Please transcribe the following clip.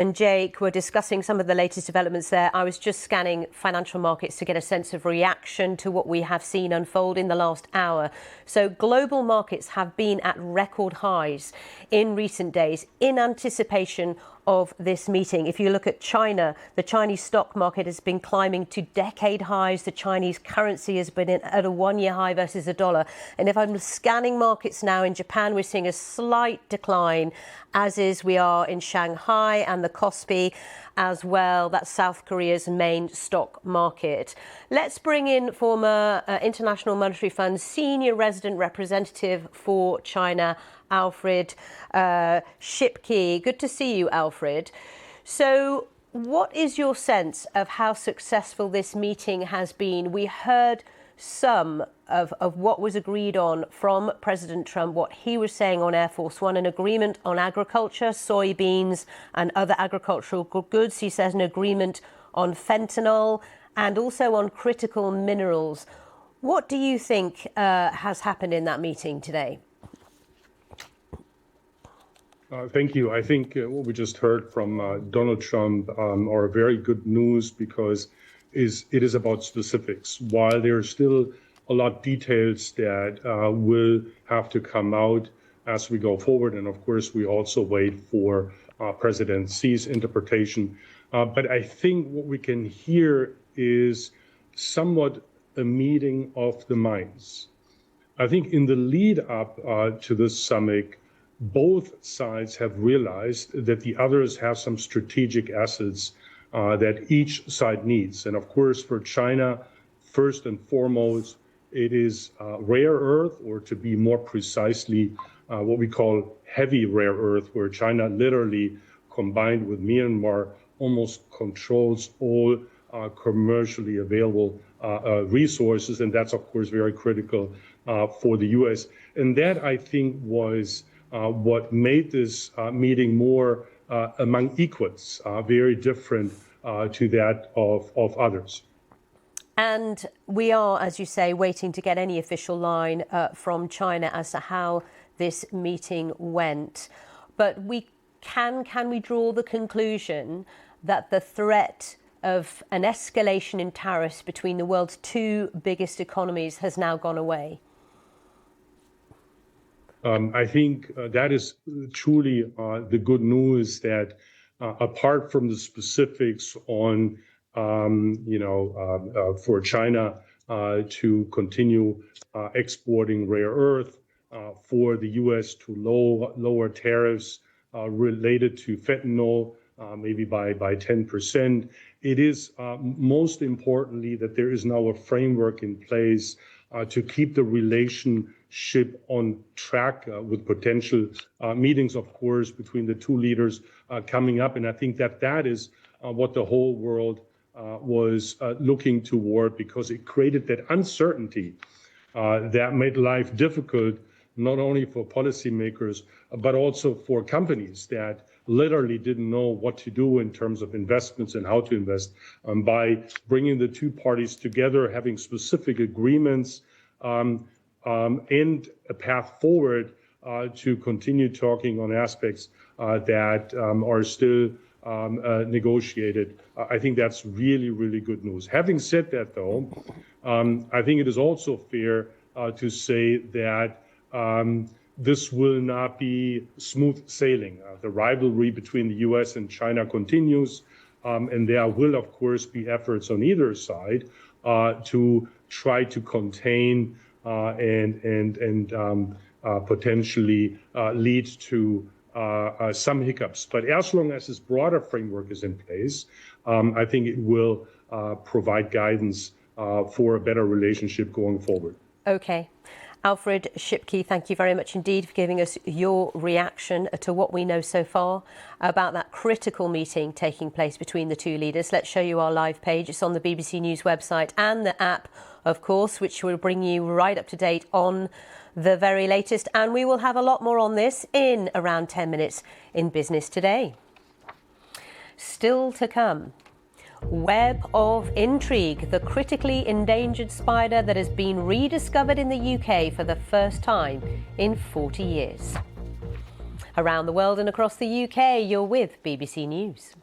And Jake, we're discussing some of the latest developments there. I was just scanning financial markets to get a sense of reaction to what we have seen unfold in the last hour. So global markets have been at record highs in recent days in anticipation of this meeting. If you look at China, the Chinese stock market has been climbing to decade highs. The Chinese currency has been at a one-year high versus the dollar. And if I'm scanning markets now in Japan, we're seeing a slight decline, as is we are in Shanghai and the Kospi as well. That's South Korea's main stock market. Let's bring in former International Monetary Fund senior resident representative for China, Alfred Schipke. Good to see you, Alfred. So what is your sense of how successful this meeting has been? We heard some of what was agreed on from President Trump, what he was saying on Air Force One, an agreement on agriculture, soybeans and other agricultural goods. He says an agreement on fentanyl and also on critical minerals. What do you think has happened in that meeting today? Thank you. I think what we just heard from Donald Trump are very good news because it is about specifics. While there are still a lot of details that will have to come out as we go forward, and of course we also wait for President Xi's interpretation. But I think what we can hear is somewhat a meeting of the minds. I think in the lead up to this summit, both sides have realized that the others have some strategic assets that each side needs. And of course, for China, first and foremost, it is rare earth, or to be more precisely, what we call heavy rare earth, where China literally, combined with Myanmar, almost controls all commercially available resources. And that's, of course, very critical for the U.S. And that, I think, was what made this meeting more among equals, very different to that of others. And we are, as you say, waiting to get any official line from China as to how this meeting went. But can we draw the conclusion that the threat of an escalation in tariffs between the world's two biggest economies has now gone away? I think that is truly the good news, that apart from the specifics on, for China to continue exporting rare earth, for the U.S. to lower tariffs related to fentanyl, maybe by 10%. It is most importantly that there is now a framework in place to keep the relationship on track with potential meetings, of course, between the two leaders coming up. And I think that is what the whole world was looking toward, because it created that uncertainty that made life difficult, not only for policymakers, but also for companies that literally didn't know what to do in terms of investments and how to invest. By bringing the two parties together, having specific agreements, and a path forward to continue talking on aspects that are still negotiated. I think that's really, really good news. Having said that, though, I think it is also fair to say that this will not be smooth sailing. The rivalry between the U.S. and China continues, and there will, of course, be efforts on either side to try to contain and potentially lead to some hiccups. But as long as this broader framework is in place, I think it will provide guidance for a better relationship going forward. Okay. Alfred Schipke, thank you very much indeed for giving us your reaction to what we know so far about that critical meeting taking place between the two leaders. Let's show you our live page. It's on the BBC News website and the app, of course, which will bring you right up to date on the very latest. And we will have a lot more on this in around 10 minutes in Business Today. Still to come. Web of Intrigue, the critically endangered spider that has been rediscovered in the UK for the first time in 40 years. Around the world and across the UK, you're with BBC News.